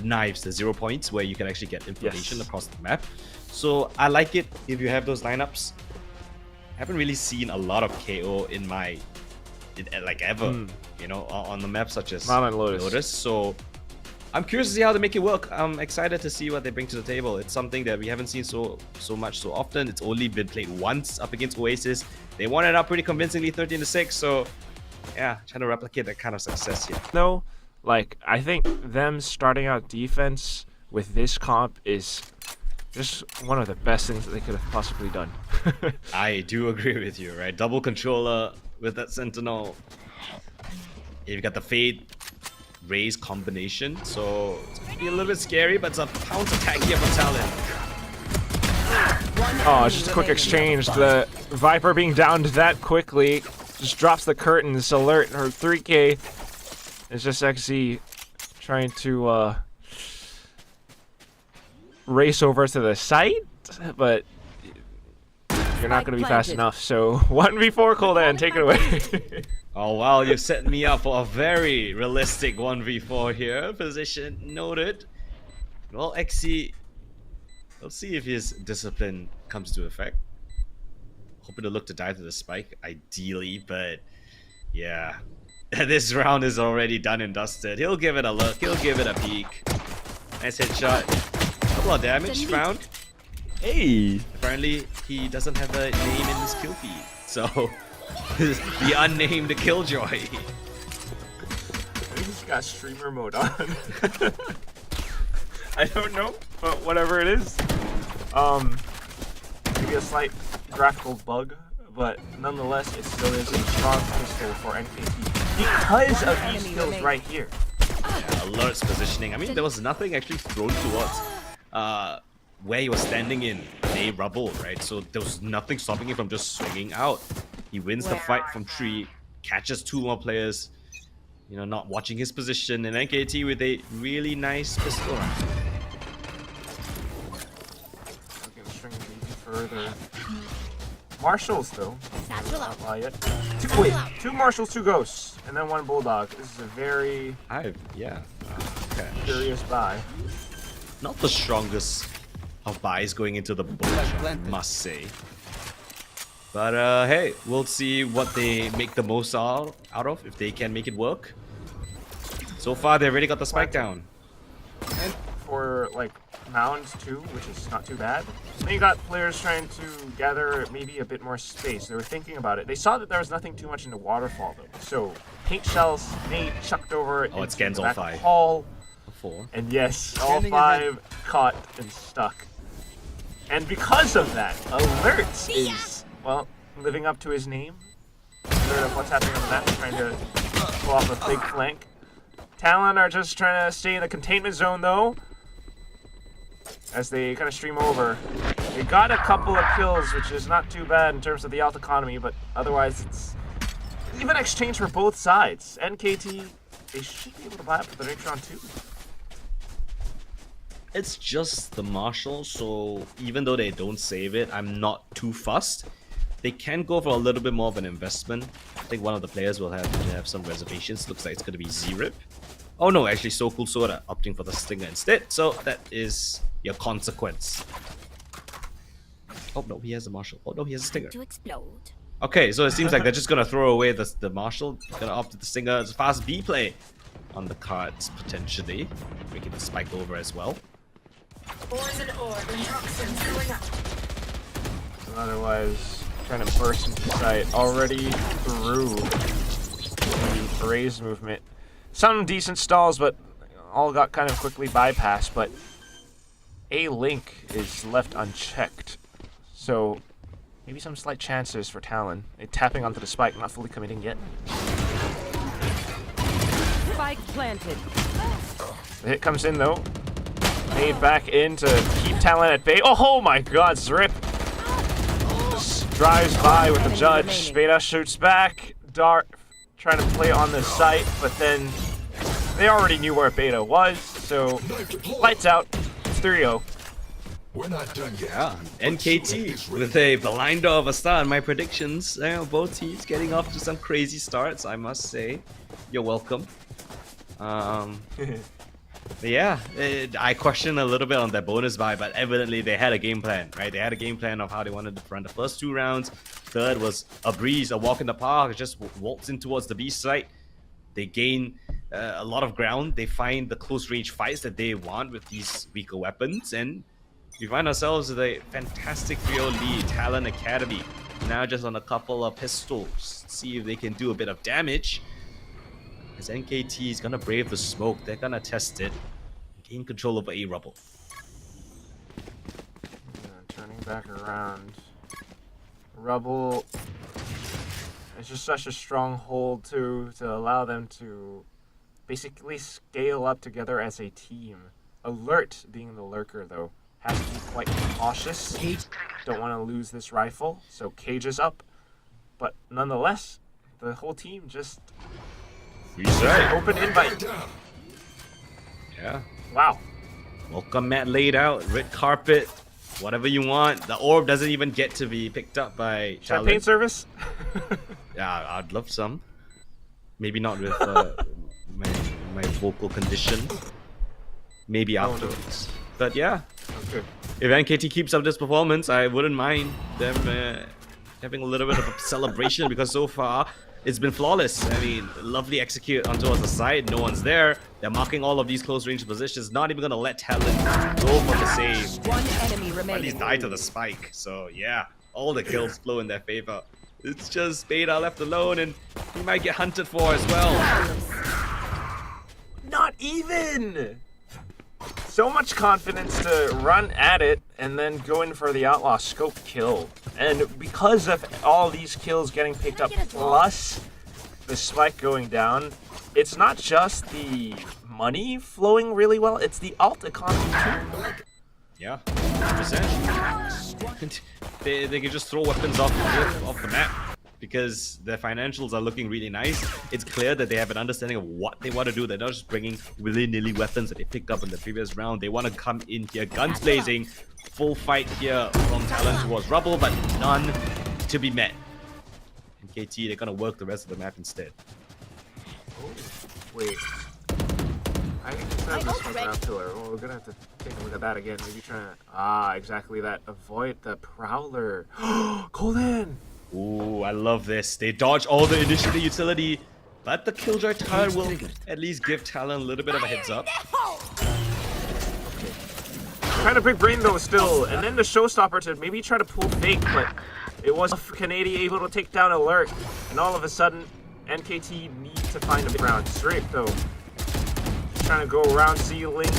the knives, the 0 points, where you can actually get information across the map. So I like it if you have those lineups. I haven't really seen a lot of KO in like ever, you know, on the map such as Lotus. So I'm curious to see how they make it work. I'm excited to see what they bring to the table. It's something that we haven't seen so much so often. It's only been played once up against Oasis. They won it out pretty convincingly, 13-6. So yeah, trying to replicate that kind of success here. No, like I think them starting out defense with this comp is just one of the best things that they could have possibly done. I do agree with you, right? Double controller with that Sentinel. You've got the Fade Raise combination, so it's gonna be a little bit scary, but it's a pounce attack here from Talon. Oh, it's just a quick exchange. The Viper being downed that quickly just drops the curtains. Alert, her 3K. It's just XZ trying to race over to the site, but you're not going to be fast enough. So 1v4 Coldan, take it away. Oh wow, you've set me up for a very realistic 1v4 here. Position noted. Well, XC, let's see if his discipline comes to effect. Hoping to look to dive to the spike, ideally, but yeah. This round is already done and dusted. He'll give it a look, he'll give it a peek. Nice headshot. Couple of damage found. Hey! Apparently, he doesn't have a name in his kill feed, so the unnamed Killjoy. He's got streamer mode on. I don't know, but whatever it is. Maybe a slight graphical bug, but nonetheless, it still is a strong pistol for NKT because of these skills right here. Yeah, Alert's positioning. I mean, there was nothing actually thrown towards where he was standing in a rubble, right? So there was nothing stopping him from just swinging out. He wins the fight from tree, catches 2 more players, you know, not watching his position, and NKT with a really nice pistol round. Okay, the string is even further. Marshals, though. Not lie yet. 2 Marshals, 2 Ghosts, and then 1 Bulldog. This is a very curious buy. Not the strongest of buys going into the bush, I must say. But hey, we'll see what they make the most out of, if they can make it work. So far, they've already got the spike down. And for like mounds too, which is not too bad. Then you got players trying to gather maybe a bit more space. They were thinking about it. They saw that there was nothing too much in the waterfall though. So paint shells, nade chucked over into it scans the all back 5. Hall. 4. And yes, all 5 caught and stuck. And because of that, Alert is, well, living up to his name. Alert of what's happening on the map, trying to pull off a big flank. Talon are just trying to stay in the containment zone though, as they kind of stream over. They got a couple of kills, which is not too bad in terms of the alt economy, but otherwise it's even exchange for both sides. NKT, they should be able to buy up for the next round too. It's just the Marshal, so even though they don't save it, I'm not too fussed. They can go for a little bit more of an investment. I think one of the players will have some reservations. Looks like it's going to be Z-Rip. Oh no, actually So Cool Soda opting for the Stinger instead. So that is your consequence. Oh no, he has a Marshal. Oh no, he has a Stinger. To explode. Okay, so it seems like they're just going to throw away the Marshal. Going to opt for the Stinger. It's a fast B play on the cards, potentially. Making the spike over as well. Otherwise, trying to burst into the site already through the raise movement. Some decent stalls, but all got kind of quickly bypassed. But a link is left unchecked, so maybe some slight chances for Talon. They're tapping onto the spike, not fully committing yet. Spike planted. The hit comes in though. Made back in to keep Talon at bay. Oh my god, Zrip! Just drives by with the judge. Beta shoots back. Dart trying to play on the site, but then they already knew where Beta was, so lights out. It's 3-0. We're not done yet. Yeah, NKT with a blinder of a start. My predictions, both teams getting off to some crazy starts, I must say. You're welcome. Yeah, I question a little bit on that bonus buy, but evidently they had a game plan, right? They had a game plan of how they wanted to run the first 2 rounds. Third was a breeze, a walk in the park, just waltz in towards the B site. They gain a lot of ground. They find the close range fights that they want with these weaker weapons, and we find ourselves with a fantastic 3-0 lead. Talon Academy now just on a couple of pistols. See if they can do a bit of damage. As NKT is gonna brave the smoke, they're gonna test it, gain control over A Rubble. Turning back around. Rubble. It's just such a strong hold to allow them to basically scale up together as a team. Alert, being the lurker though, has to be quite cautious. Don't want to lose this rifle, so Cage is up. But nonetheless, the whole team just open invite. Yeah. Wow. Welcome mat laid out, red carpet, whatever you want. The orb doesn't even get to be picked up by Champagne service? Yeah, I'd love some. Maybe not with my vocal condition. Maybe afterwards. But yeah, Okay. if NKT keeps up this performance, I wouldn't mind them having a little bit of a celebration because so far it's been flawless. I mean, lovely execute on towards the side. No one's there. They're marking all of these close range positions. Not even gonna let Talon go for the save. One enemy Or at least remaining. die to the spike. So yeah, all the kills flow in their favor. It's just Beta left alone, and he might get hunted for as well. Not even! So much confidence to run at it and then go in for the outlaw scope kill. And because of all these kills getting picked up plus the spike going down, it's not just the money flowing really well, it's the alt economy too. Yeah, 100%. They can just throw weapons off the map because their financials are looking really nice. It's clear that they have an understanding of what they want to do. They're not just bringing willy-nilly weapons that they picked up in the previous round. They want to come in here guns blazing, full fight here from Talon towards Rubble, but none to be met. NKT, they're gonna work the rest of the map instead. Wait. I think it's not this ground pillar. Well, we're gonna have to take a look at that again. Maybe trying to exactly that. Avoid the prowler. Colin! Ooh, I love this. They dodge all the initial utility, but the Killjoy turret will at least give Talon a little bit of a heads up. Kind of big brain though still, and then the showstopper to maybe try to pull fake, but it was Canadian able to take down Alert, and all of a sudden NKT need to find a big round. Strafe though, trying to go around ceiling.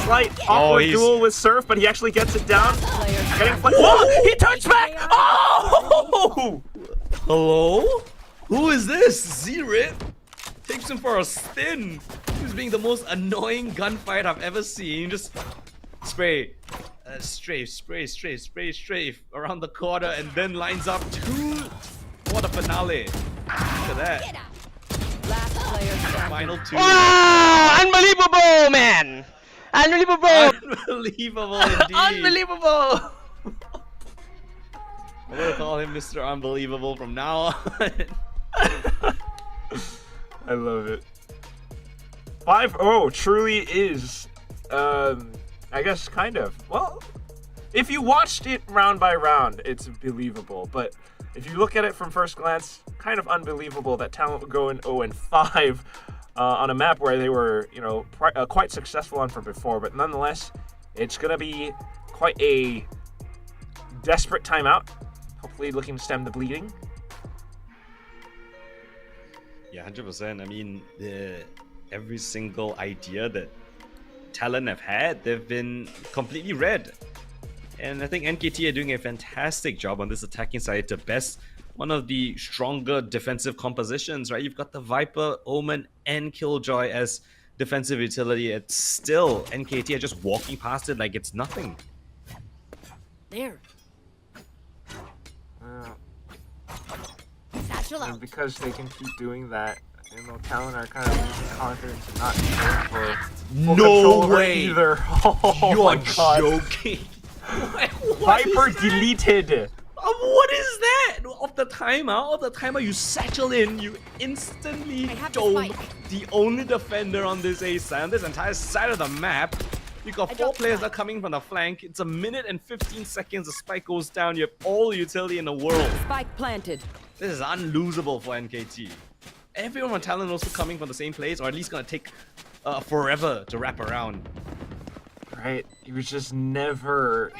Slight awkward duel with Surf, but he actually gets it down. Getting whoa! He turns back! Oh! Hello? Who is this? Z-Rip takes him for a spin. He's being the most annoying gunfight I've ever seen. Just strafe around the corner and then lines up two for the finale. Look at that. Last player standing. Final 2. Wow! Unbelievable, man! Unbelievable! Unbelievable indeed. Unbelievable! I'm gonna call him Mr. Unbelievable from now on. I love it. 5-0 truly is, I guess kind of. Well, if you watched it round by round, it's believable. But if you look at it from first glance, kind of unbelievable that Talent would go in 0-5 on a map where they were, you know, quite successful on from before. But nonetheless, it's gonna be quite a desperate timeout. Hopefully looking to stem the bleeding. Yeah, 100%. I mean, every single idea that Talon have had, they've been completely read. And I think NKT are doing a fantastic job on this attacking side to best one of the stronger defensive compositions, right? You've got the Viper, Omen, and Killjoy as defensive utility. It's still NKT are just walking past it like it's nothing. There. And because they can keep doing that, you know, Talon are kind of losing confidence and not going for full control over either. Oh You're my god. joking. Viper deleted. What is that? Off the timer, you satchel in, you instantly have the dome spike. the only defender on this A side, on this entire side of the map. You got 4 dropped the players that spike. are coming from the flank. It's 1 minute and 15 seconds. The spike goes down. You have all the utility in the world. Spike planted. This is unlosable for NKT. Everyone on Talon also coming from the same place, or at least gonna take forever to wrap around. Right? You would just never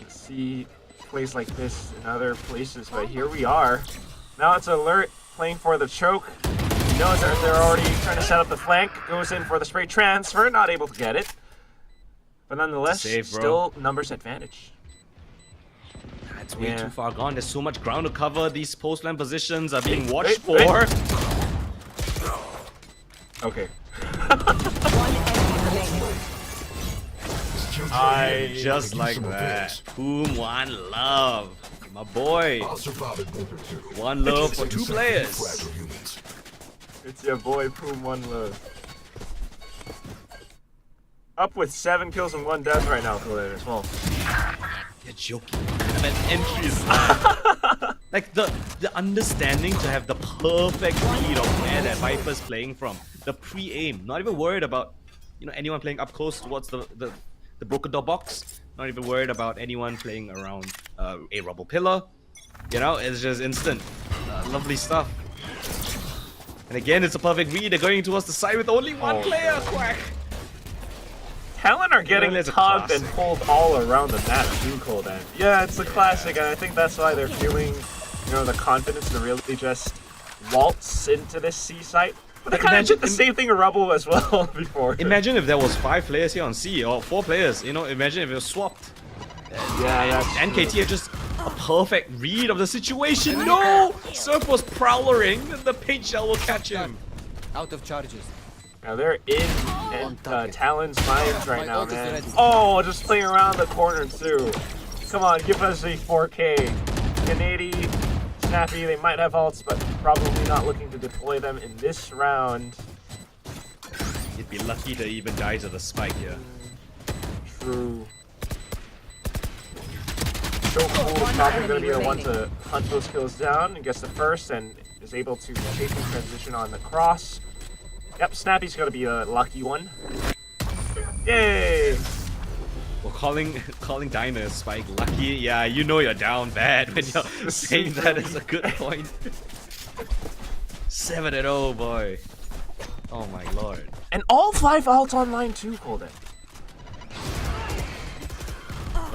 see plays like this in other places, but here we are. Now it's Alert playing for the choke. He knows that they're already trying to set up the flank. Goes in for the spray transfer, not able to get it. But nonetheless, Save, bro. still numbers advantage. It's way Yeah. too far gone. There's so much ground to cover. These post-line positions are being watched wait. for. Okay. One enemy remaining. Just like that. Boom, one love. My boy. I'll survive at Bunker 2. One love for 2 Except players. fragile humans. It's your boy Poom One Love. Up with 7 kills and 1 death right now for that as well. You're joking. And then entry is that. Like the understanding to have the perfect read of where that Viper's playing from. The pre-aim. Not even worried about anyone playing up close towards the broken door box. Not even worried about anyone playing around a rubble pillar. It's just instant. Lovely stuff. And again, it's a perfect read. They're going towards the side with only one player. Quack. Talon are getting It's a tugged and classic. pulled all around the map too, Coldan. Yeah, it's a classic, and I think that's why they're feeling, the confidence to really just waltz into this C site. But they kind of did the same thing in Rubble as well before. Imagine if there was 5 players here on C or 4 players. Imagine if it was swapped. Yeah, that's NKT are just a perfect read of the situation. No! Surf was prowling. The paint shell will catch him. Out of charges. Now they're in target. Talon's minds right My now, ult is man. ready. Oh, just playing around the corner too. Come on, give us a 4K. Canady, Snappy, they might have ults, but probably not looking to deploy them in this round. You'd be lucky to even die to the spike here. True. So cool, probably going to be the one to hunt those kills down and gets the first and is able to shape and transition on the cross. Yep, Snappy's going to be a lucky one. Yay! Well, calling Dinah a spike lucky, yeah, you're down bad when you're saying that is a good point. 7-0, boy. Oh my lord. And all 5 ults online too, Colden.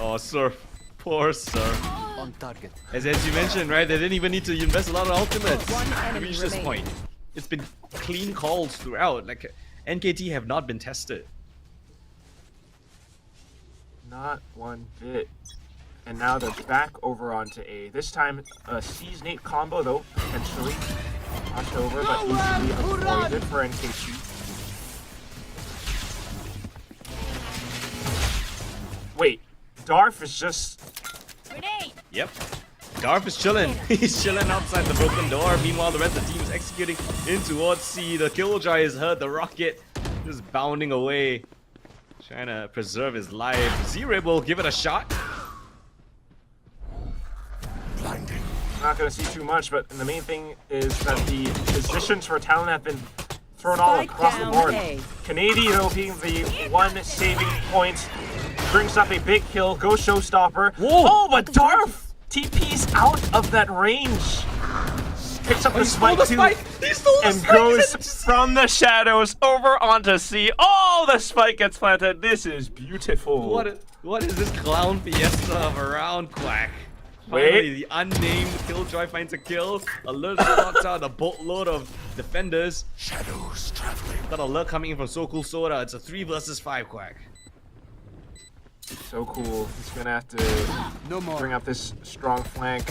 Oh, Surf. Poor Surf. On target. As you mentioned, right, they didn't even need to invest a lot of ultimates One to enemy reach this remaining. point. It's been clean calls throughout. Like, NKT have not been tested. Not one bit. And now they're back over onto A. This time, a C's Nate combo though, potentially. Watched over, but easily avoided for NKT. Wait, Darf is just... Yep. Darf is chilling. He's chilling outside the broken door. Meanwhile, the rest of the team is executing in towards C. The Killjoy is hurt. The Rocket just bounding away. Trying to preserve his life. Z-Rib will give it a shot. Blinding. Not going to see too much, but the main thing is that the positions for Talon have been thrown all Spike across the down board. A. Canady, though, being the one saving point, brings up a big kill, goes showstopper. Whoa. Oh, but Darf TP's out of that range. Picks up the spike too, He stole the and spike! goes from the shadows over onto C. Oh, the spike gets planted. This is beautiful. What is this clown fiesta of a round, Quack? Wait. Finally, the unnamed Killjoy finds a kill. Alert spots out a boatload of defenders. Shadows traveling. Got Alert coming in from So Cool Soda. It's a 3 versus 5, Quack. So cool. He's going to have to No more. bring up this strong flank.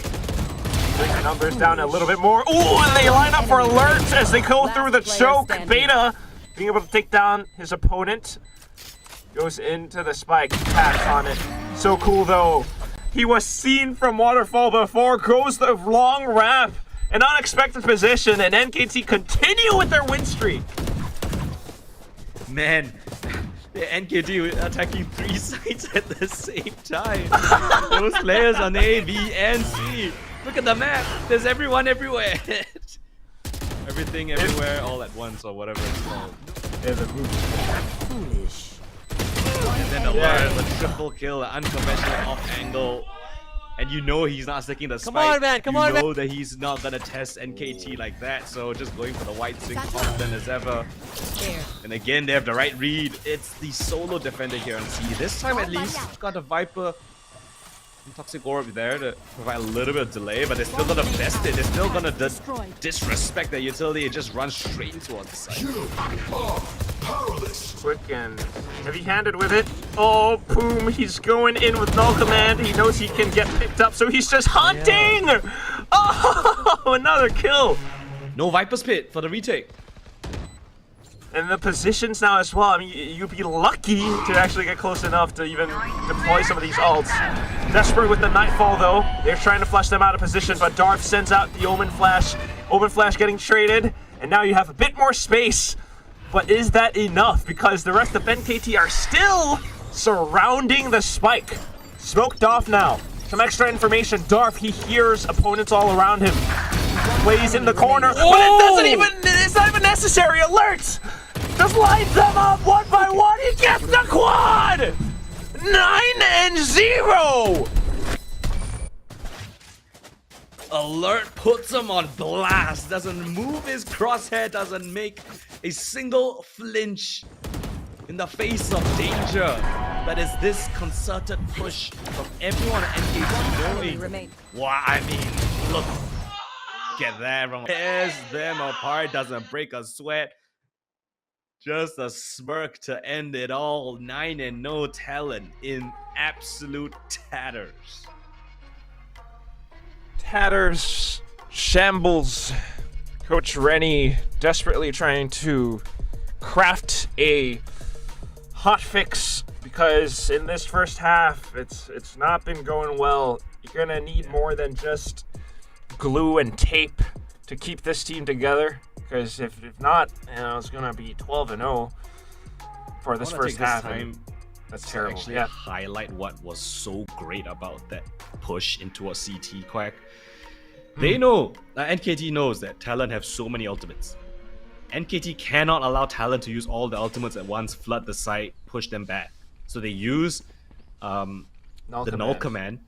Bring the numbers down a little bit more. Ooh, and they line up for Alert as they go through the player choke. standing. Beta being able to take down his opponent. Goes into the spike, taps on it. So cool though. He was seen from Waterfall before, goes the long ramp. An unexpected position, and NKT continue with their win streak. Man, The NKT attacking 3 sides at the same time. Those players on A, B, and C. Look at the map. There's everyone everywhere. Everything everywhere all at once or whatever it's called. Yeah, the move. Foolish. And then the triple kill, the unconventional off angle. And you know he's not sticking the spike. on, man, come on, You man. know that he's not gonna test NKT like that. So just going for the white swing confident as ever. There. And again, they have the right read. It's the solo defender here on C. This time at least, got the Viper and Toxic Orb there to provide a little bit of delay, but they're still gonna best it. They're still gonna disrespect their utility and just run straight towards the side. You are powerless. Quick and heavy-handed with it. Oh, boom! He's going in with null command. He knows he can get picked up, so he's just hunting. Oh, another kill! No Viper's Pit for the retake. And the positions now as well. I mean, you'd be lucky to actually get close enough to even deploy some of these ults. Desperate with the Nightfall though. They're trying to flush them out of position, but Darth sends out the Omen Flash. Omen Flash getting traded, and now you have a bit more space. But is that enough? Because the rest of NKT are still surrounding the spike. Smoked off now. Some extra information. Darth, he hears opponents all around him. Plays in the corner, but it's not even necessary. Alert! Just lines them up one by one. He gets the quad! 9-0! Alert puts him on blast. Doesn't move his crosshair. Doesn't make a single flinch in the face of danger. But is this concerted push from everyone at NKT knowing? Remain. Wow, I mean, look. Get that wrong. Tears them apart. Doesn't break a sweat. Just a smirk to end it all. 9-0 Talon in absolute tatters. Tatters, shambles. Coach Rennie desperately trying to craft a hot fix because in this first half, it's not been going well. You're gonna need more than just glue and tape to keep this team together. Because if not, you know, it's gonna be 12-0 for this first half. That's terrible. Actually, highlight what was so great about that push into a CT quack. They know, NKT knows that Talon have so many ultimates. NKT cannot allow Talon to use all the ultimates at once, flood the site, push them back. So they use the null command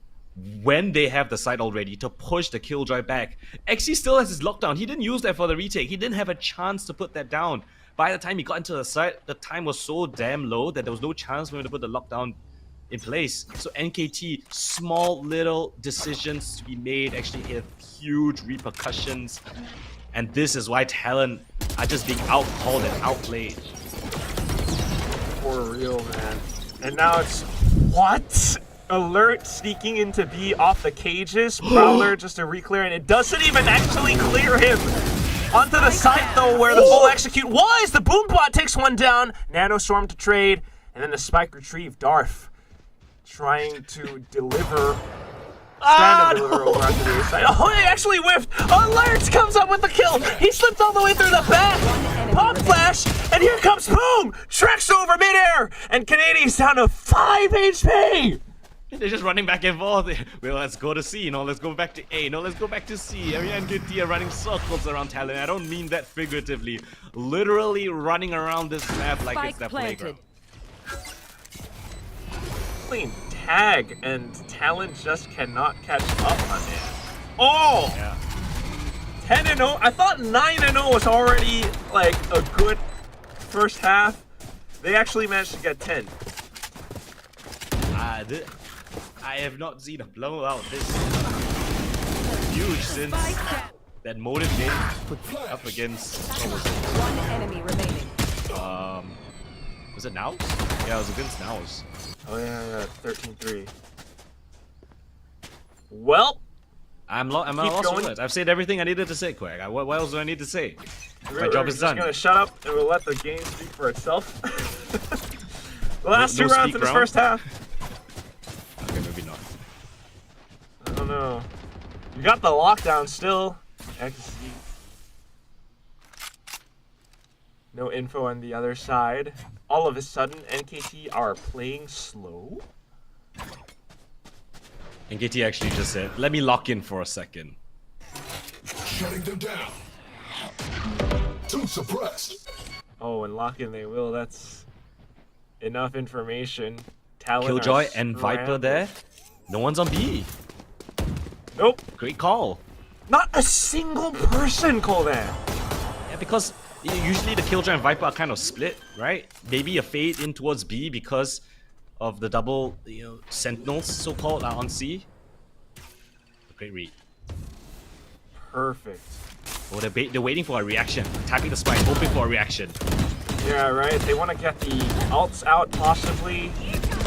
when they have the site already to push the killjoy back. XC still has his lockdown. He didn't use that for the retake. He didn't have a chance to put that down. By the time he got into the site, the time was so damn low that there was no chance for him to put the lockdown in place. So NKT, small little decisions to be made actually have huge repercussions. And this is why Talon are just being outcalled and outplayed. For real, man. And now it's what? Alert sneaking into B off the cages. Prowler just a reclear, and it doesn't even actually clear him. Onto the side though, where the full execute was. The Boombot takes one down. Nanostorm to trade, and then the spike retrieve. Darth trying to deliver. Deliver over onto the side. Oh, he actually whiffed. Alert comes up with the kill. He slipped all the way through the back. Pop flash, and here comes Boom. Treks over midair, and Canadian's down to 5 HP. They're just running back and forth. Well, let's go to C. No, let's go back to A. No, let's go back to C. I mean, NKT are running circles around Talon. I don't mean that figuratively. Literally running around this map like it's their playground. Clean tag, and Talon just cannot catch up on it. Oh! Yeah. 10-0. I thought 9-0 was already like a good first half. They actually managed to get 10. I have not seen a blowout this huge since that motive game up against, what was it? One enemy remaining. Was it Naus? Yeah, it was against Naus. Oh yeah, 13-3. Well, I'm lost going. with it. I've said everything I needed to say, Quack. What else do I need to say? My job is done. We're just gonna shut up and we'll let the game speak for itself. The last No two rounds in this first half. Okay, maybe not. I don't know. We got the lockdown still. XZ. No info on the other side. all of a sudden NKT are playing slow. NKT actually just said, let me lock in for a second. Shutting them down. Too suppressed. Oh, and lock in they will. That's enough information. Talon Killjoy are and Viper scrambled. there. No one's on B. Nope. Great call. Not a single person, Coldan. Yeah, because usually the Killjoy and Viper are kind of split, right? Maybe a fade in towards B because of the double, sentinels, so-called, are on C. Great read. Perfect. Oh, they're waiting for a reaction. Tapping the spike, hoping for a reaction. Yeah, right. They want to get the alts out, possibly.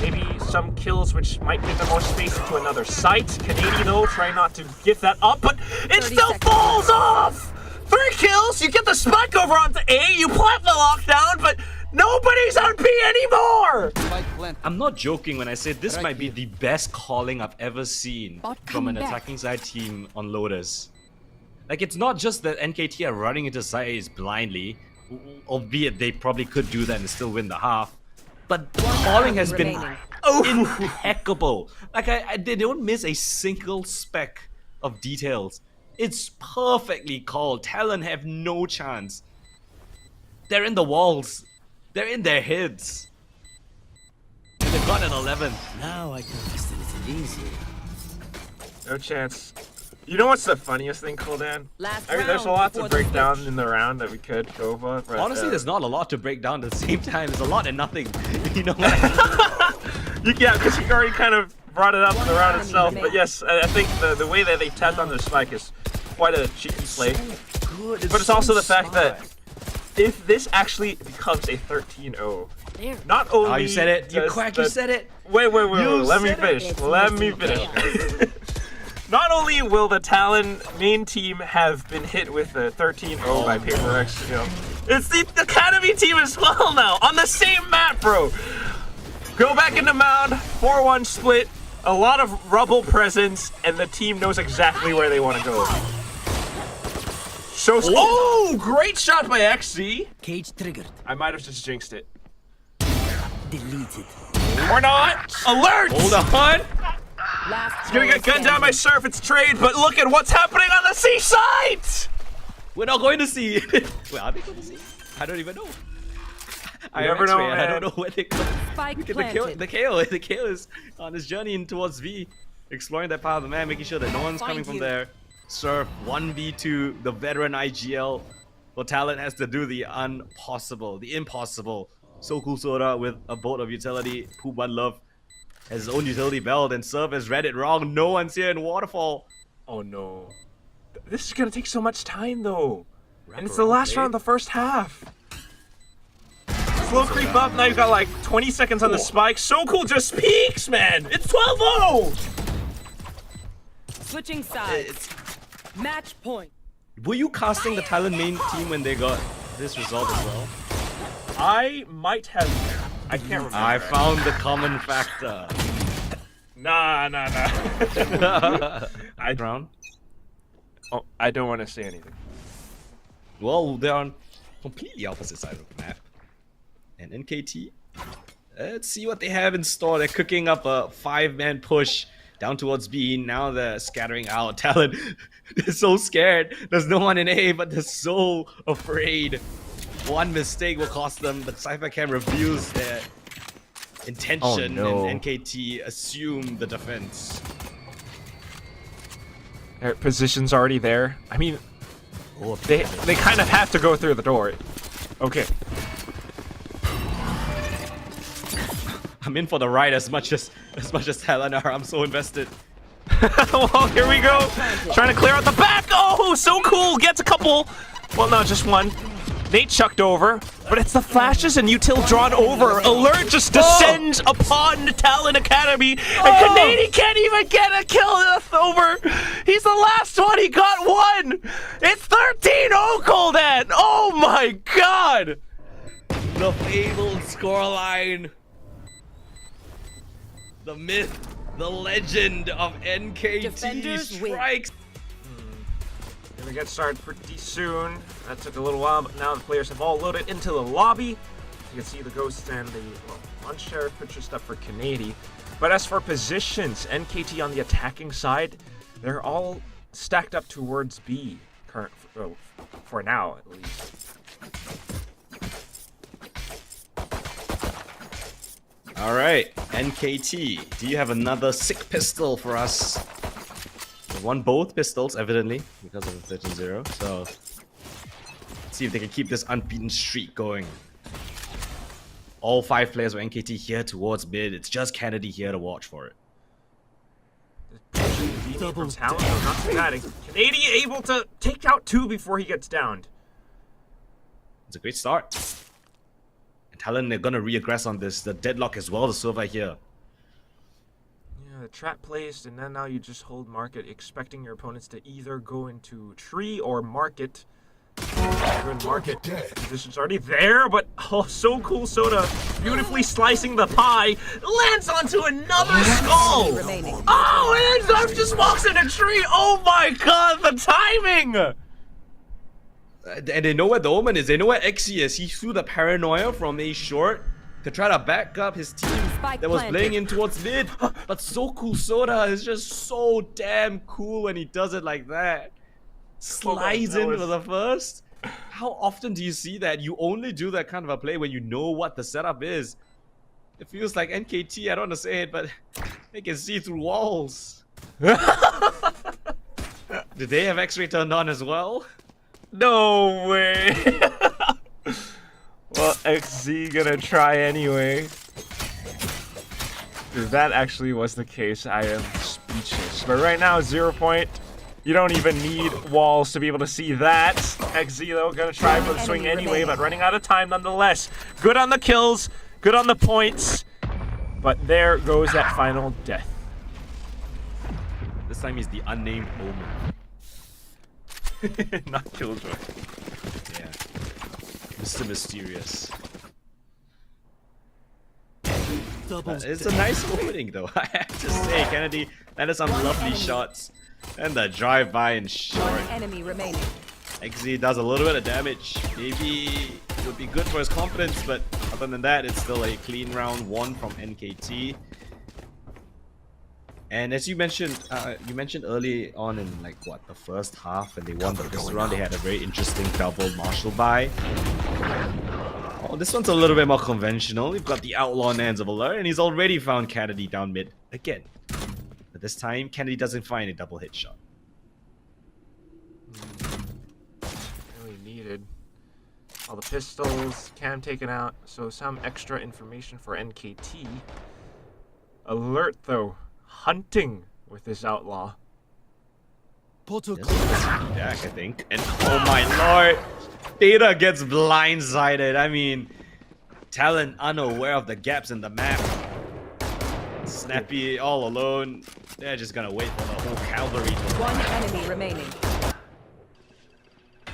Maybe some kills which might give them more space into another site. Canadian, though, trying not to give that up, but it 30 still seconds. falls off! 3 kills, you get the spike over onto A, you plant the lockdown, but nobody's on B anymore! Spike plant. I'm not joking when I say this Right might be here. the best calling I've ever seen Bot from an come back. attacking side team on loaders. Like, it's not just that NKT are running into sides blindly, albeit they probably could do that and still win the half, but the calling has been remaining. impeccable. Like, they don't miss a single speck of details. It's perfectly called. Talon have no chance. They're in the walls. They're in their heads. And they've got an 11. Now I can rest a little easier. No chance. You know what's the funniest thing, Coldan? Last I mean, there's a round lot before to break the down switch. in the round that we could go over. But, Honestly, there's not a lot to break down at the same time. There's a lot and nothing. You know what? Yeah, because you already kind of brought it up in the round enemy itself. But remaining. yes, I think the way that they tapped on their spike is quite a cheeky play. Good. But it's also the fact that if this actually becomes a 13-0, not only Oh, you said it. You does quack, the- you said it. Wait, You let me said it. finish. It's Let me missing finish. Not only will the Talon main team have been hit with a 13-0 by Paper X, it's the Academy team as well now, on the same map, bro. Go back into Mound, 4-1 split, a lot of rubble presence, and the team knows exactly where they want to go. So, oh, great shot by XZ. Cage triggered. I might have just jinxed it. Deleted. Or not. Alert! Hold on. Last Gonna get gunned down by Surf, it's trade, but look at what's happening on the seaside! We're not going to see. Wait, are they going to see? I don't even know. I never know, I don't man. know where they go. Spike Look at planted. the KO is on his journey in towards V, exploring that part of the map, making sure that no one's Find coming from you. there. Surf 1v2, the veteran IGL. Well, Talent has to do the impossible. So Cool Soda with a boat of utility. Poop One Love has his own utility belt, and Surf has read it wrong. No one's here in Waterfall. Oh no. This is gonna take so much time though. And it's the last round of the first half. Slow creep up, now you've got like 20 seconds on the spike. So Cool just peaks, man! It's 12-0! Switching sides. Match point. Were you casting the Talent main team when they got this result as well? I might have... I can't remember. I found the common factor. Nah. Round. Oh, I don't want to say anything. Well, they're on completely opposite sides of the map. And NKT, let's see what they have in store. They're cooking up a 5-man push down towards B. Now they're scattering out. Talent, they're so scared. There's no one in A, but they're so afraid. One mistake will cost them, but Cyphercam reveals their intention, Oh, no. and NKT assume the defense. Their position's already there. I mean, Oh, they kind of have to go through the door. Okay. I'm in for the ride as much as Talent are. I'm so invested. Well, here we go. Trying to clear out the back. Oh, So Cool gets a couple. Well, no, just one. Nate chucked over, but it's the flashes and Util drawn over. Alert just descends upon the Talon Academy, and Canadian can't even get a kill over. He's the last one. He got one. It's 13-0, Coldan. Oh my God. The fabled scoreline. The myth, the legend of NKT Defenders win. strikes. Gonna get started pretty soon. That took a little while, but now the players have all loaded into the lobby. You can see the Ghosts and the Unsheriff purchased up for Canadian. But as for positions, NKT on the attacking side, they're all stacked up towards B, for now at least. All right, NKT, do you have another sick pistol for us? They won both pistols, evidently, because of the 13-0. So, let's see if they can keep this unbeaten streak going. All 5 players of NKT here towards mid. It's just Kennedy here to watch for it. Double talent, though, not too bad. Canadian able to take out 2 before he gets downed. It's a great start. And Talon, they're gonna re-aggress on this. The deadlock as well to Silva here. Yeah, the trap placed, and then now you just hold market, expecting your opponents to either go into tree or market. Good market position's already there, but oh, so cool Soda beautifully slicing the pie, lands onto another skull. Oh, and Zarf just walks in a tree. Oh my god, the timing! And they know where the Omen is. They know where Xe is. He threw the paranoia from a short to try to back up his team that was playing in towards mid. But so cool Soda is just so damn cool when he does it like that. Slides in for the first. How often do you see that? You only do that kind of a play when you know what the setup is. It feels like NKT, I don't want to say it, but they can see through walls. Did they have X-ray turned on as well? No way. Well, XZ gonna try anyway. If that actually was the case, I am speechless. But right now, 0 point. You don't even need walls to be able to see that. XZ though, gonna try for the swing anyway, but running out of time nonetheless. Good on the kills, good on the points. But there goes that final death. This time he's the unnamed Omen. Not Killjoy. Yeah. Mr. Mysterious. It's a nice opening though, I have to say. Kennedy landed some lovely shots. And the drive-by and short. Enemy remaining. XZ does a little bit of damage. Maybe it would be good for his confidence, but other than that, it's still a clean round 1 from NKT. And as you mentioned early on in like what, the first half, when they won the first round, they had a very interesting double Marshall buy. Oh, this one's a little bit more conventional. We've got the outlaw Nans of Alert, and he's already found Kennedy down mid again. But this time, Kennedy doesn't find a double hit shot. Really needed. All the pistols, cam taken out, so some extra information for NKT. Alert though, hunting with this outlaw. Back, I think. And oh my lord, Data gets blindsided. I mean, Talon unaware of the gaps in the map. Snappy all alone. They're just gonna wait for the whole cavalry to 1 enemy remaining.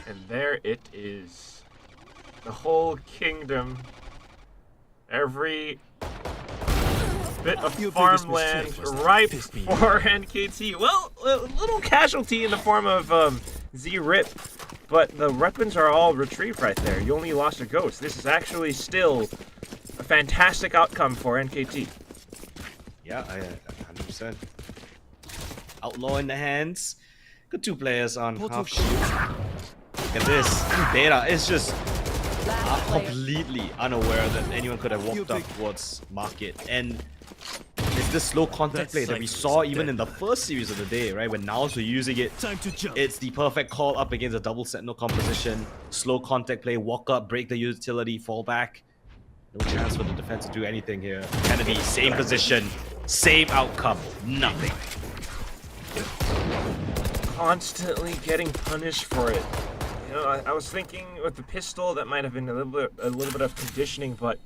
And there it is. The whole kingdom. Every bit of farmland ripe for NKT. Well, a little casualty in the form of Z-Rip, but the weapons are all retrieved right there. You only lost a ghost. This is actually still a fantastic outcome for NKT. Yeah, 100%. Outlaw in the hands. Good 2 players on half shield. Look at this. Data is just completely unaware that anyone could have walked up towards market. And it's this slow contact play that we saw even in the first series of the day, right? When Niles were using it, it's the perfect call up against a double sentinel composition. Slow contact play, walk up, break the utility, fall back. No chance for the defense to do anything here. Kennedy, same position, same outcome, nothing. Constantly getting punished for it. You know, I was thinking with the pistol that might have been a little bit of conditioning, but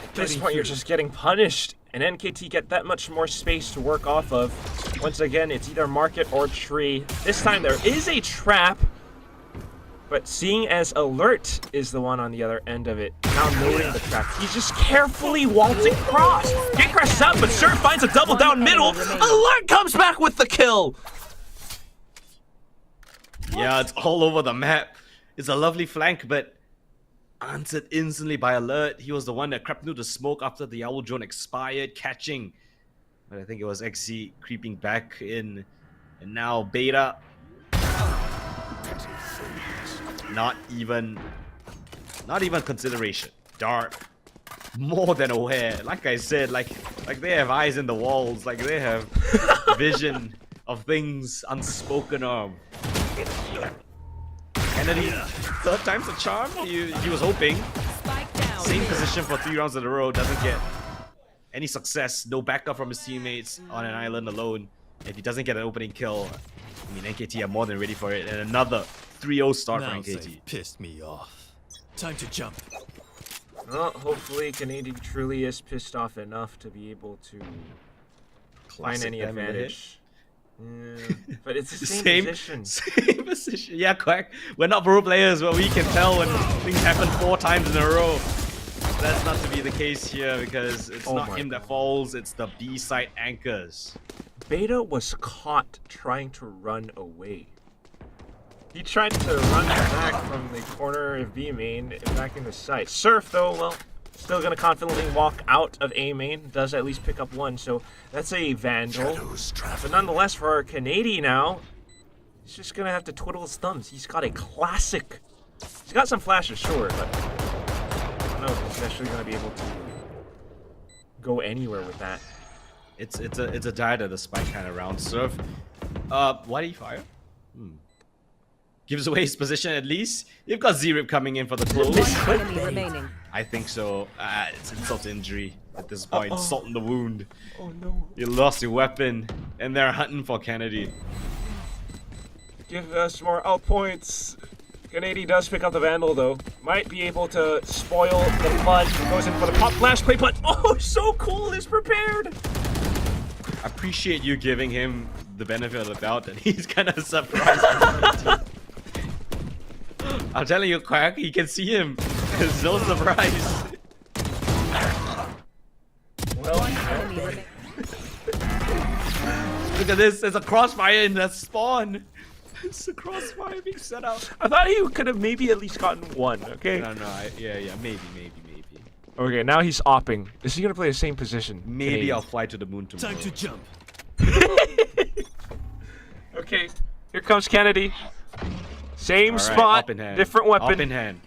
at this point you're just getting punished, and NKT get that much more space to work off of. Once again, it's either market or tree. This time there is a trap, but seeing as Alert is the one on the other end of it, now noting the trap, he's just carefully waltzing across. Get crashes out, but Sir finds a double down middle. Alert comes back with the kill. Yeah, it's all over the map. It's a lovely flank, but answered instantly by Alert. He was the one that crept into the smoke after the Owl Drone expired, catching. But I think it was XZ creeping back in. And now Beta. Not even consideration. Dark. More than aware. Like I said, like they have eyes in the walls. Like they have vision of things unspoken of. Kennedy, third time's a charm. He was hoping. Spike down. Same position for 3 rounds in a row. Doesn't get any success. No backup from his teammates on an island alone. If he doesn't get an opening kill, I mean, NKT are more than ready for it. And another 3-0 start for NKT. Pissed me off. Time to jump. Well, hopefully Canadian truly is pissed off enough to be able to find any them in the advantage. Yeah, but it's the same position. Same position. Yeah, Quack. We're not pro players, but we can tell when things happen 4 times in a row. That's not to be the case here because it's not him that falls, it's the B side anchors. Beta was caught trying to run away. He tried to run back from the corner of B main back into site. Surf, though, well, still gonna confidently walk out of A main. Does at least pick up 1, so that's a Vandal. But nonetheless, for our Canadian now, he's just gonna have to twiddle his thumbs. He's got a classic. He's got some flashes, sure, but I don't know if he's actually gonna be able to go anywhere with that. It's a die to the spike kind of round. Surf. Why did he fire? Gives away his position at least. You've got Z-Rip coming in for the close. One enemy remaining. I think so. It's insult to injury at this point. Salt in the wound. Oh no. You lost your weapon, and they're hunting for Kennedy. Give us more out points. Canadian does pick up the Vandal though. Might be able to spoil the flood. Goes in for the pop flash play, but oh, so cool is prepared. I appreciate you giving him the benefit of the doubt that he's kind of surprised. I'm telling you, Quack, you can see him. There's no surprise. Well, Enemy remaining. Look at this. There's a crossfire in that spawn. It's a crossfire being set up. I thought he could have maybe at least gotten 1. Okay. No, yeah, maybe. Okay, now he's opping. Is he gonna play the same position? Maybe Canadian? I'll fly to the moon tomorrow. Time to jump. Okay, here comes Kennedy. Same All right, spot, up in hand. different weapon. Up in hand.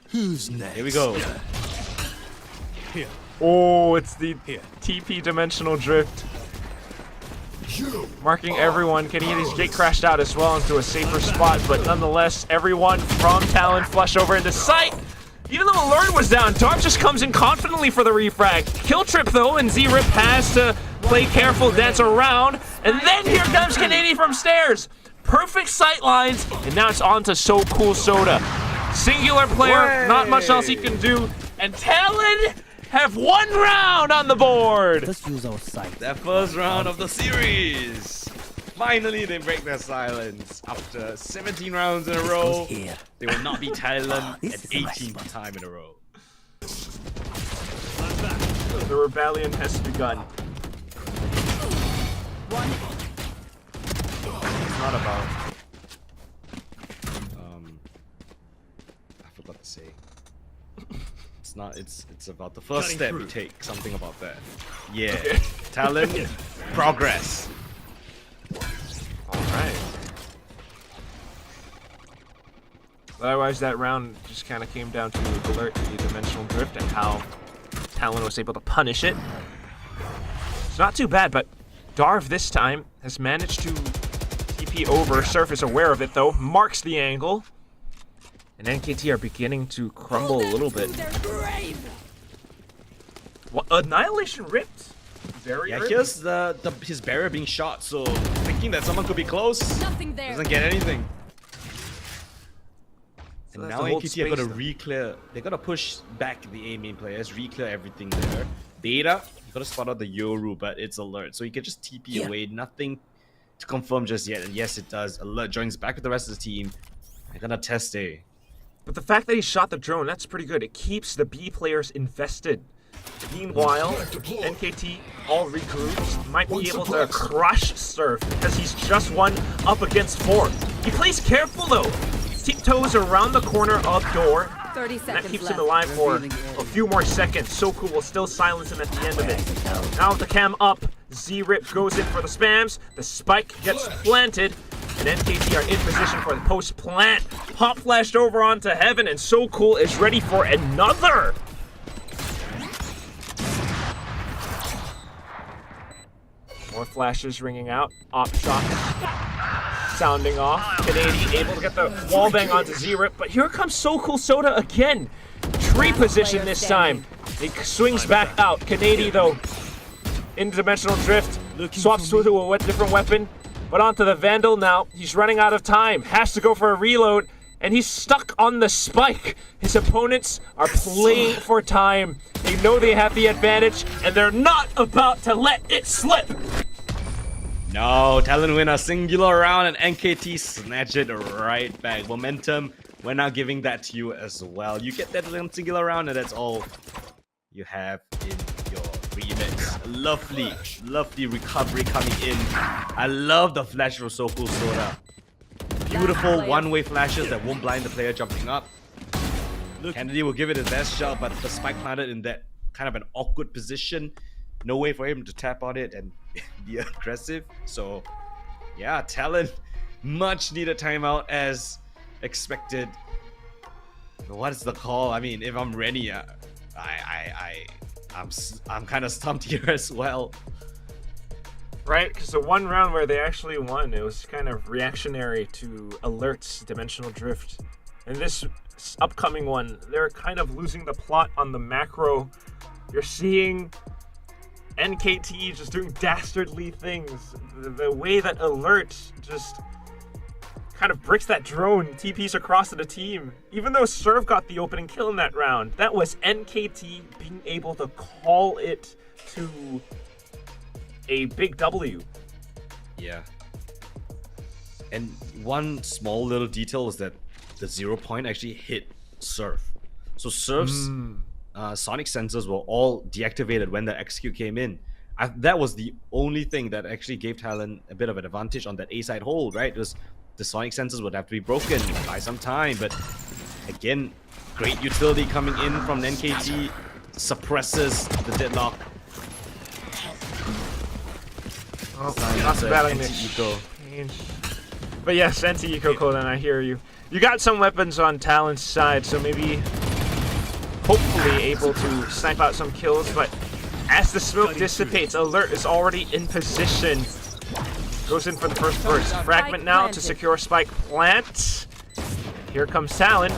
Who's next? Here we go. Here. Oh, it's the Here. TP dimensional drift. You Marking everyone. Canadian's gate crashed out as well into a safer spot, but nonetheless, everyone from Talon flush over into sight. Even though Alert was down, Dark just comes in confidently for the refrag. Kill trip though, and Z-Rip has to play careful, dance around, and then here comes Canadian from stairs. Perfect sight lines, and now it's on to So Cool Soda. Singular player, not much else he can do, and Talon have 1 round on the board. Let's use our sight. That first round of the series. Finally, they break their silence. After 17 rounds in a row, Here. they will not be Thailand This at is a nice 18th time in a row. The rebellion has begun. It's not about... I forgot to say. It's not, it's about the first Cutting step through. you take. Something about that. Yeah. Talent, progress. Alright. Otherwise, that round just kind of came down to Alert, the dimensional drift, and how Talon was able to punish it. It's not too bad, but Darv this time has managed to TP over. Surf is aware of it, though. Marks the angle. And NKT are beginning to crumble a little bit. What? Annihilation ripped? Very Yeah, ripped. here's his barrier being shot, so thinking that someone could be close, Nothing there. doesn't get anything. So And they now have to hold NKT are gonna space, though. re-clear. They're gonna push back the A main players, re-clear everything there. Beta, you gotta spot out the Yoru, but it's Alert, so you can just TP Yeah. away. Nothing to confirm just yet. And yes, it does. Alert joins back with the rest of the team. They're gonna test A. But the fact that he shot the drone, that's pretty good. It keeps the B players invested. Meanwhile, NKT all regrouped, might be able to crush Surf because he's just 1 up against 4. He plays careful though. Tiptoes around the corner of door, 30 And that seconds keeps left. him alive for a few more seconds. Soku will still silence him at the end of it. Now with the cam up, Z-Rip goes in for the spams. The spike gets planted. And NKT are in position for the post-plant. Pop flashed over onto Heaven, and So Cool is ready for another. More flashes ringing out. Op shots sounding off. Kanady able to get the wall bang onto Z-Rip, but here comes So Cool Soda again. Tree position this time. He swings back out. Kanady though, interdimensional drift, swaps to a different weapon, but onto the Vandal now. He's running out of time. Has to go for a reload, and he's stuck on the spike. His opponents are playing for time. They know they have the advantage, and they're not about to let it slip. No, Talon win a singular round and NKT snatch it right back. Momentum, we're now giving that to you as well. You get that singular round and that's all you have in your remix. Lovely, lovely recovery coming in. I love the flash from So Cool Soda. Beautiful one-way flashes that won't blind the player jumping up. Kennedy will give it his best shot, but the spike planted in that kind of an awkward position. No way for him to tap on it and be aggressive. So, yeah, Talon, much needed timeout as expected. What is the call? I mean, if I'm Rennie, I'm kind of stumped here as well. Right, because the one round where they actually won, it was kind of reactionary to Alert's dimensional drift. And this upcoming one, they're kind of losing the plot on the macro. You're seeing NKT just doing dastardly things. The way that Alert just kind of bricks that drone, TPs across to the team. Even though Serve got the opening kill in that round, that was NKT being able to call it to a big W. Yeah. And one small little detail is that the 0 point actually hit Serve. So Serve's sonic sensors were all deactivated when the execute came in. That was the only thing that actually gave Talon a bit of an advantage on that A side hold, right? It was the sonic sensors would have to be broken by some time, but again, great utility coming in from NKT, suppresses the deadlock. Oh, not battling this. But yes, anti-eco Codan, I hear you. You got some weapons on Talon's side, so maybe hopefully able to snipe out some kills, but as the smoke dissipates, Alert is already in position. Goes in for the first burst. Fragment now to secure spike plant. Here comes Talon.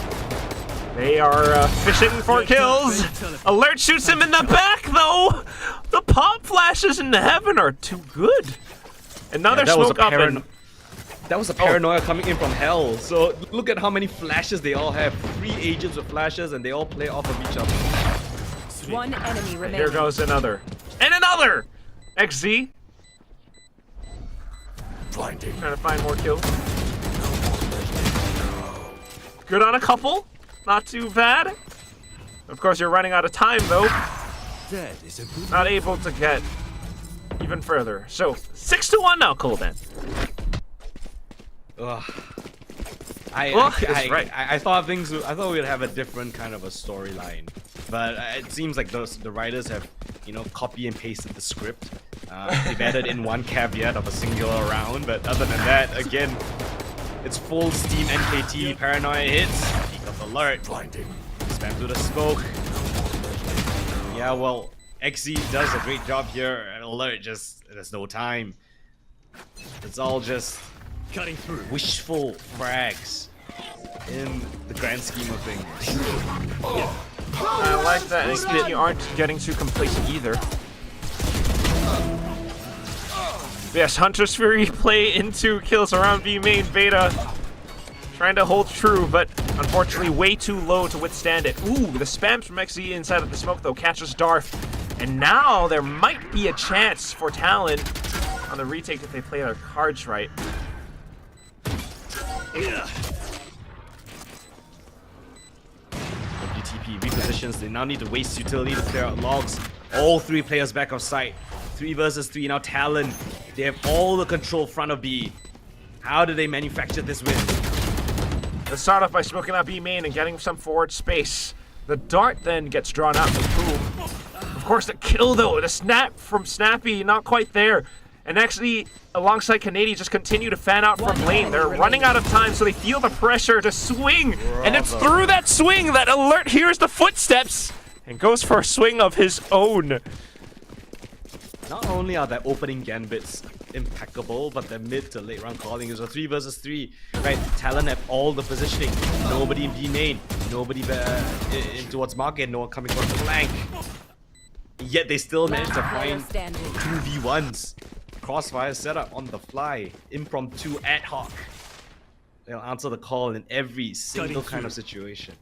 They are fishing for kills. Alert shoots him in the back, though. The pop flashes in Heaven are too good. Another smoke up and... That was a paranoia coming in from hell. So look at how many flashes they all have. 3 agents with flashes and they all play off of each other. One enemy remaining. Here goes another. And another! XZ. Blinding. Trying to find more kills. Good on a couple. Not too bad. Of course, you're running out of time, though. That is a good Not able to get even further. So, 6-1 now, Colden. Ugh. Right. I thought we'd have a different kind of a storyline, but it seems like the writers have, copy and pasted the script. They've added in one caveat of a singular round, but other than that, again, it's full steam NKT. Paranoia hits. Peak of Alert. Blinding. Spam through the smoke. Yeah, well, XZ does a great job here. And Alert there's no time. It's all just cutting through. wishful frags in the grand scheme of things. I like that NKT aren't getting too complacent either. Yes, Hunter's Fury play into kills around B main beta. Trying to hold true, but unfortunately way too low to withstand it. Ooh, the spams from XZ inside of the smoke though catches Darth. And now there might be a chance for Talon on the retake if they play their cards right. WTP repositions. They now need to waste utility to clear out logs. All 3 players back off site. 3 versus 3. Now Talon. They have all the control front of B. How do they manufacture this win? Let's start off by smoking out B main and getting some forward space. The dart then gets drawn out and boom. Of course, the kill though, the snap from Snappy, not quite there. And actually, alongside Canadian, just continue to fan out from lane. They're running out of time, so they feel the pressure to swing. And it's through that swing that Alert hears the footsteps and goes for a swing of his own. Not only are their opening gambits impeccable, but their mid to late round calling is a 3 versus 3. Right, Talon have all the positioning. Nobody in B main, nobody in towards market, no one coming from the flank. Yet they still managed to find 2v1s. Crossfire setup on the fly, impromptu ad hoc. They'll answer the call in every single kind of situation.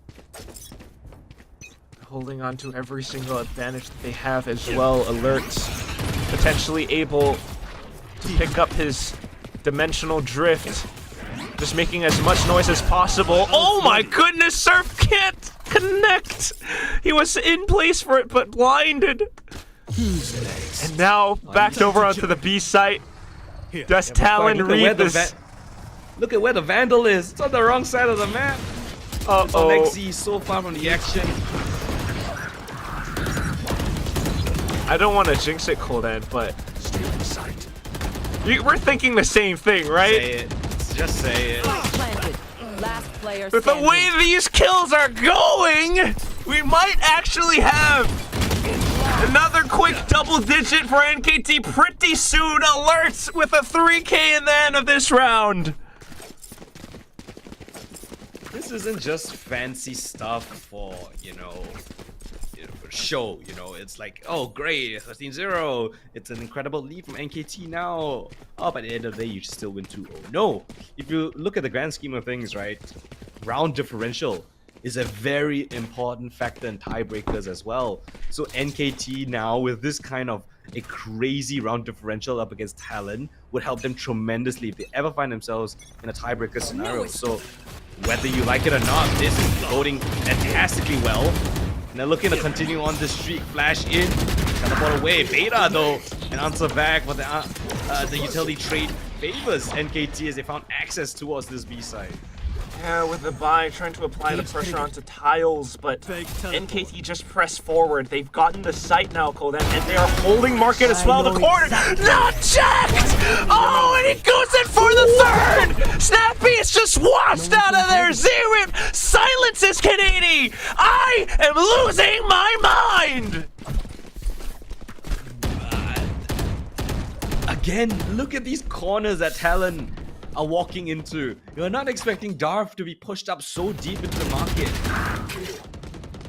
Holding on to every single advantage that they have as well. Alert's potentially able to pick up his dimensional drift. Just making as much noise as possible. Oh my goodness, Surf can't connect! He was in place for it, but blinded. And now, backed over onto the B site. Does Talon read this? Look at where the Vandal is. It's on the wrong side of the map. It's on XZ, so far from the action. I don't want to jinx it, Coldan, but we're thinking the same thing, right? Say it. Just say it. Last player With the way these kills are going, we might actually have another quick double digit for NKT pretty soon. Alerts with a 3K in the end of this round. This isn't just fancy stuff for, for show, it's like, oh great, 13-0, it's an incredible lead from NKT now. Oh, by the end of the day, you still win 2-0. No, if you look at the grand scheme of things, right, round differential is a very important factor in tiebreakers as well. So NKT now, with this kind of a crazy round differential up against Talon, would help them tremendously if they ever find themselves in a tiebreaker scenario. So whether you like it or not, this is voting fantastically well. And they're looking to continue on this streak. Flash in, teleport away. Beta though, and answer back, but the utility trade favors NKT as they found access towards this B side. Yeah, with the buy, trying to apply the pressure onto tiles, but NKT just press forward. They've gotten the site now, Coldan, and they are holding market as well. The corner, not checked! Oh, and he goes in for the third! Snappy is just washed out of there! Zerip silences Canadian! I am losing my mind! Again, look at these corners that Talon are walking into. You're not expecting Darth to be pushed up so deep into the market.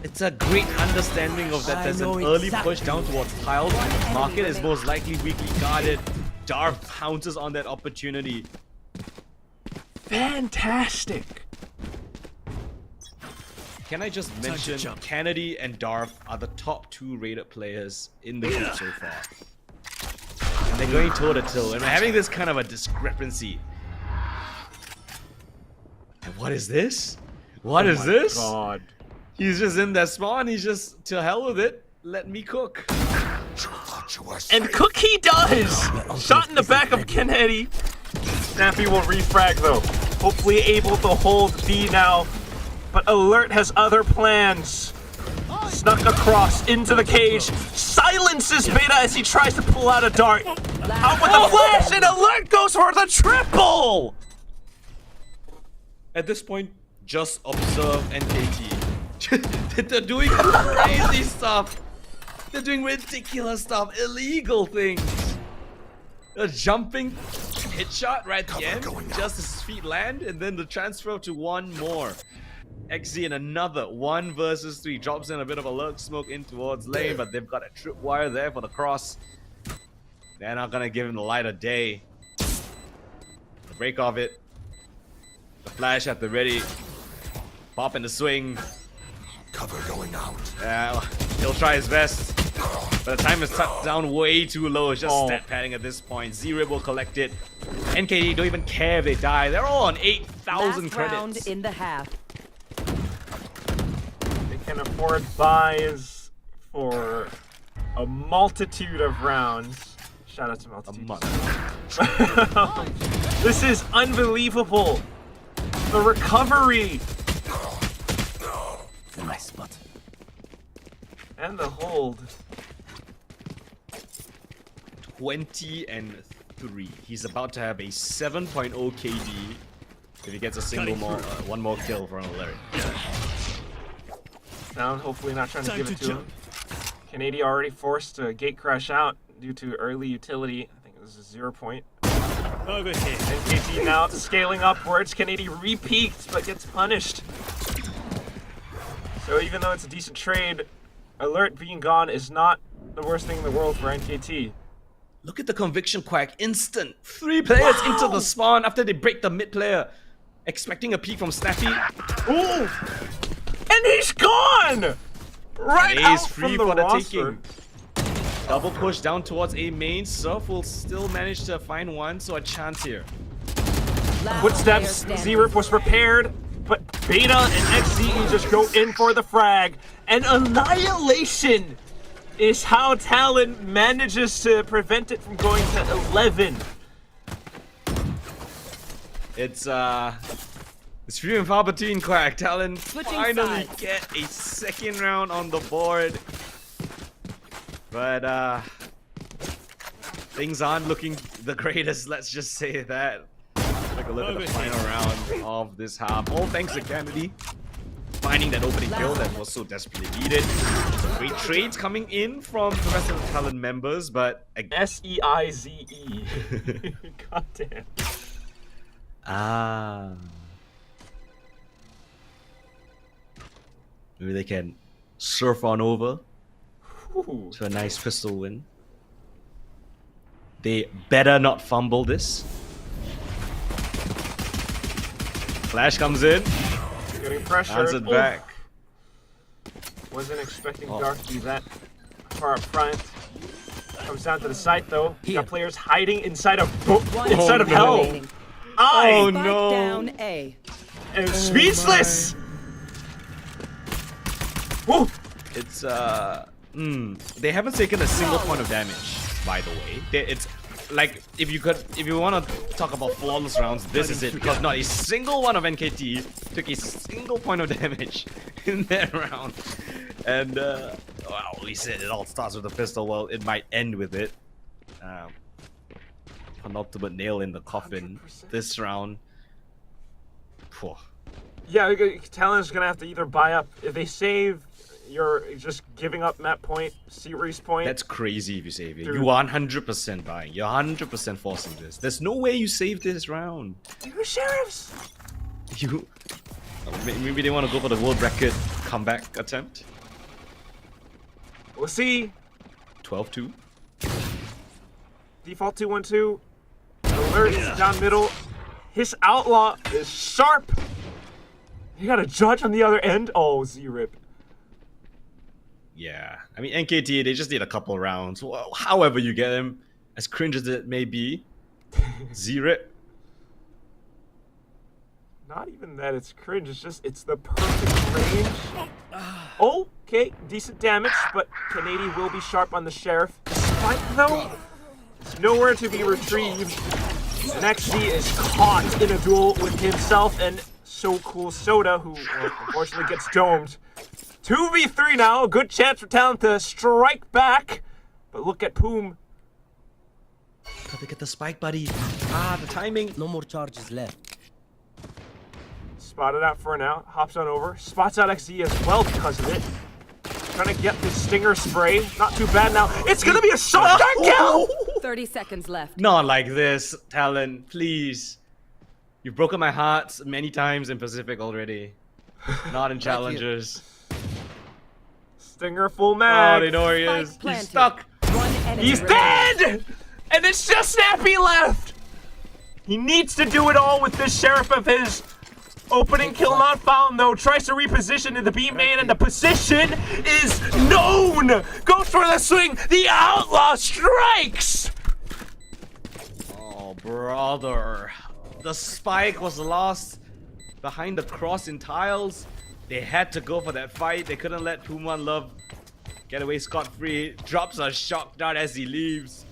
It's a great understanding of that. There's an early push down towards tiles. Market is most likely weakly guarded. Darth pounces on that opportunity. Fantastic. Can I just mention, Kennedy and Darth are the top 2 rated players in the group so far. And they're going toe-to-toe, and we're having this kind of a discrepancy. And what is this? What is this? God. He's just in that spawn, he's just, to hell with it, let me cook. And cook he does! Shot in the back of Kennedy. Snappy will refrag though. Hopefully able to hold B now. But Alert has other plans. Snuck across into the cage. Silences Beta as he tries to pull out a dart. Out with a flash, and Alert goes for the triple! At this point, just observe NKT. They're doing crazy stuff. They're doing ridiculous stuff, illegal things. A jumping headshot right at the end, just as his feet land, and then the transfer to one more. XZ in another 1 versus 3, drops in a bit of a lurk smoke in towards lane, but they've got a tripwire there for the cross. They're not gonna give him the light of day. The break of it. The flash at the ready. Pop in the swing. Cover going out. Yeah, he'll try his best. But the time is tucked down way too low. It's just stat padding at this point. Z-Rib will collect it. NKT don't even care if they die. They're all on 8,000 credits. Round in the half. They can afford buys for a multitude of rounds. Shout out to Multitude. A month. This is unbelievable. The recovery! Nice spot. And the hold. 20-3. He's about to have a 7.0 KD if he gets a single more, one more kill for an alert. Down, hopefully not trying to Time give it to to him. Canadian already forced to gate crash out due to early utility. I think it was a 0 point. Over here. NKT now scaling upwards. Canadian re-peaked but gets punished. So even though it's a decent trade, alert being gone is not the worst thing in the world for NKT. Look at the conviction quack. Instant. 3 players into the spawn after they break the mid player. Expecting a peek from Snappy. Ooh! And he's gone! Right And out he's free from the for the roster. taking. Double push down towards A main. Surf will still manage to find one, so a chance here. Last Footsteps, player standing. Z-Rip was prepared, but Beta and XZE just go in for the frag. And Annihilation is how Talon manages to prevent it from going to 11. It's Free and Palpatine quack. Talon Switching finally sides. get a second round on the board. But things aren't looking the greatest, let's just say that. Take a look at the final round of this half. All thanks to Kennedy finding that opening kill that was so desperately needed. Some great trades coming in from the rest of the Talon members, but SEIZE. God damn. Maybe they can surf on over Ooh. to a nice pistol win. They better not fumble this. Flash comes in, Getting pressure. hands it back. Wasn't expecting Oh. Dark to be that far up front. Comes down to the site though. You got players hiding inside of One inside of enemy hell. remaining. Oh Spike no! down A. And speechless. Woo! It's they haven't taken a single point of damage, by the way. It's like if you want to talk about flawless rounds, this is it, because not a single one of NKT took a single point of damage in that round. And well, we said it all starts with a pistol. Well, it might end with it. Penultimate nail in the coffin 100%. this round. Phew. Yeah, Talon's gonna have to either buy up. If they save, you're just giving up map point, series point. That's crazy if you save it. Dude. You are 100% buying. You're 100% forcing this. There's no way you save this round. You're sheriffs. You maybe they want to go for the world record comeback attempt. We'll see. 12-2. Default 2-1-2. Alert down middle. His outlaw is sharp. You got a judge on the other end. Oh, Z-Rip. Yeah, I mean NKT, they just need a couple rounds. Well, however you get them, as cringe as it may be. Z-Rip. Not even that it's cringe, it's just, it's the perfect range. Okay, decent damage, but Canadian will be sharp on the Sheriff. Despite though, it's nowhere to be retrieved. And XZ is caught in a duel with himself and So Cool Soda, who unfortunately gets domed. 2v3 now, a good chance for Talon to strike back. But look at Poom. Gotta get the spike, buddy. The timing. No more charges left. Spotted out for now, hops on over, spots out XZ as well because of it. Trying to get the stinger spray, not too bad now. It's gonna be a shotgun kill! 30 seconds left. Not like this, Talon, please. You've broken my heart many times in Pacific already. Not in Challengers. Stinger full Oh, mag. they know where he Spike is. He's planted. stuck. One enemy He's remaining. dead! And it's just Snappy left! He needs to do it all with this Sheriff of his. Opening kill not found though. Tries to reposition in the B main and the position is known! Goes for the swing! The Outlaw strikes! Oh, brother. The spike was lost behind the cross in tiles. They had to go for that fight. They couldn't let Puma Love get away scot-free. Drops a shock dart as he leaves.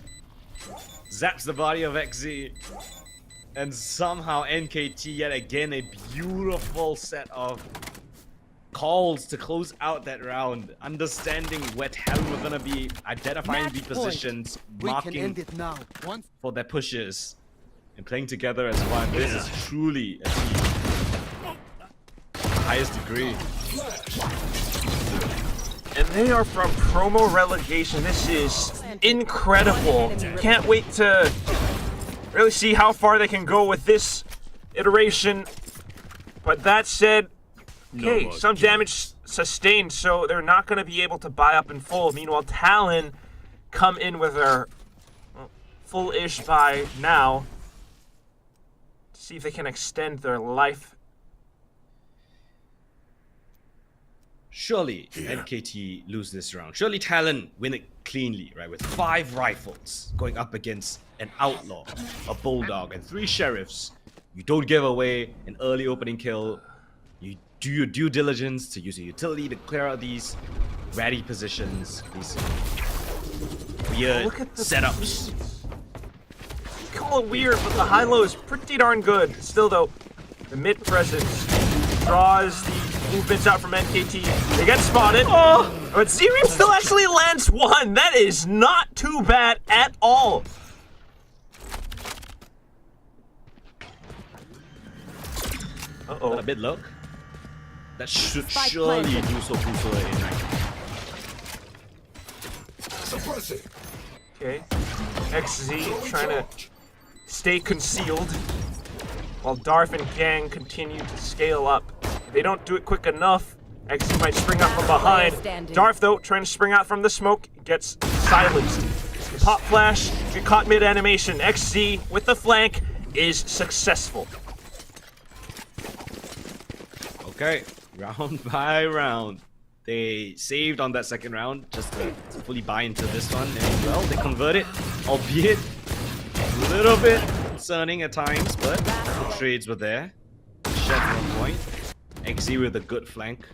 Zaps the body of XZ. And somehow NKT yet again a beautiful set of calls to close out that round. Understanding where Talon were gonna be, identifying the positions, marking now. Once. for their pushes, and playing together as one. This is truly a team. Highest degree. And they are from promo relegation. This is incredible. Can't wait to really see how far they can go with this iteration. But that said, okay, some damage sustained, so they're not going to be able to buy up in full. Meanwhile, Talon come in with their full-ish buy now to see if they can extend their life. Surely NKT lose this round. Surely Talon win it cleanly, right? With 5 rifles going up against an outlaw, a bulldog, and 3 sheriffs. You don't give away an early opening kill. You do your due diligence to use a utility to clear out these ratty positions, these weird setups. Call it weird, but the high-low is pretty darn good. Still, though, the mid presence draws the movements out from NKT. They get spotted. Oh, but Zerium still actually lands 1. That is not too bad at all. Uh-oh. A bit low. That should surely do so crucial in rank. Suppressing. Okay. XZ trying to stay concealed while Darf and Gang continue to scale up. If they don't do it quick enough, XZ might spring out from behind. Darf, though, trying to spring out from the smoke, gets silenced. Pop flash, get caught mid-animation. XZ with the flank is successful. Okay, round by round. They saved on that second round just to fully buy into this one. And well, they converted, albeit a little bit concerning at times, but the trades were there. Shed 1 point. XZ with a good flank.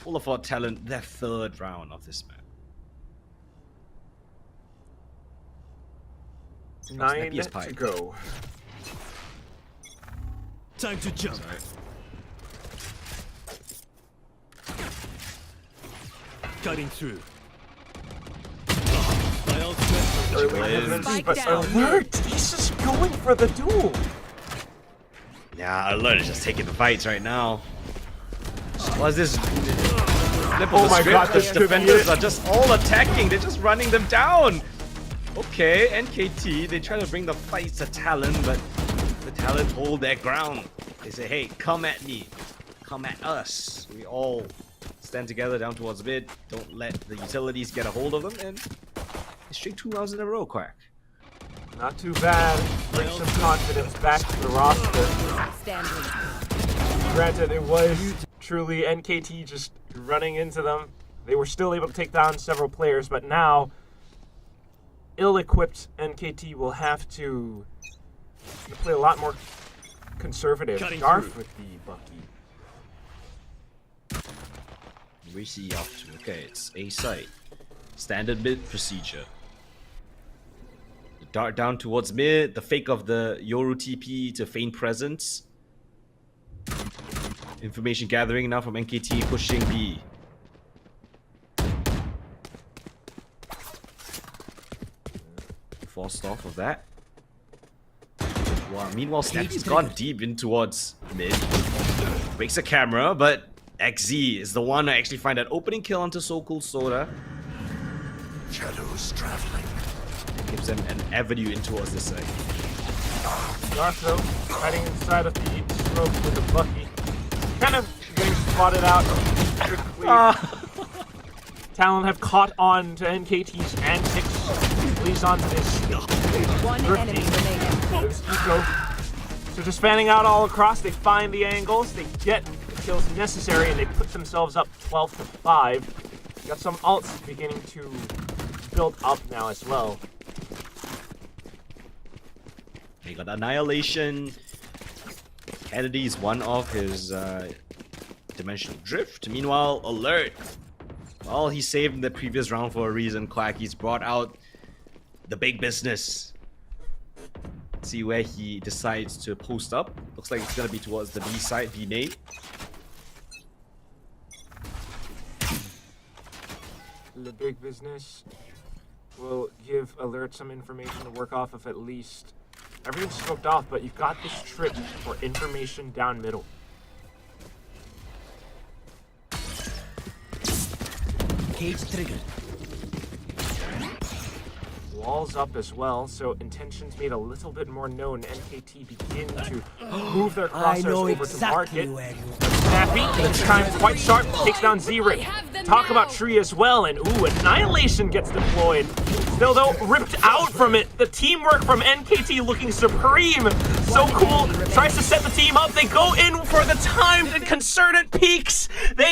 Full of our talent, their 3rd round of this map. 9 to go. Time to jump. Sorry. Cutting through. But Alert! He's just going for the duel. Yeah, Alert is just taking the fights right now. What's this? Oh my god, the defenders are just all attacking. They're just running them down. Okay, NKT, they try to bring the fight to Talon, but the Talon hold their ground. They say, hey, come at me. Come at us. We all stand together down towards mid. Don't let the utilities get a hold of them, and straight 2 rounds in a row, Quack. Not too bad. Bring some confidence back to the roster. Granted, it was truly NKT just running into them. They were still able to take down several players, but now ill-equipped NKT will have to play a lot more conservative. Darf with the Bucky. We see up to. Okay, it's A site. Standard mid procedure. The dart down towards mid, the fake of the Yoru TP to feign presence. Information gathering now from NKT pushing B. Forced off of that. Wow, meanwhile, Snappy's gone deep in towards mid. Breaks a camera, but XZ is the one to actually find that opening kill onto So Cool Soda. Shadows traveling. Gives them an avenue in towards this side. Darf, though, hiding inside of the smoke with the Bucky. Kind of getting spotted out quickly. Talon have caught on to NKT's antics. Leads on to this. 1 enemy remaining. There's Eco. So just fanning out all across, they find the angles, they get the kills necessary, and they put themselves up 12 to 5. Got some ults beginning to build up now as well. They got Annihilation. Kennedy's one off his Dimensional Drift. Meanwhile, Alert. Well, he saved in the previous round for a reason, Quack. He's brought out the big business. See where he decides to post up. Looks like it's gonna be towards the B side, B main. The big business will give Alert some information to work off of at least. Everything's smoked off, but you've got this trip for information down middle. Cage triggered. Walls up as well, so intentions made a little bit more known. NKT begin to move their I crosshairs know over exactly to market. where you Snappy, this time quite sharp, takes down Z-Ray. Talk about Tree as well, and ooh, Annihilation gets deployed. Still though, ripped out from it. The teamwork from NKT looking supreme. So cool, tries to set the team up. They go in for the timed and concerted peaks. They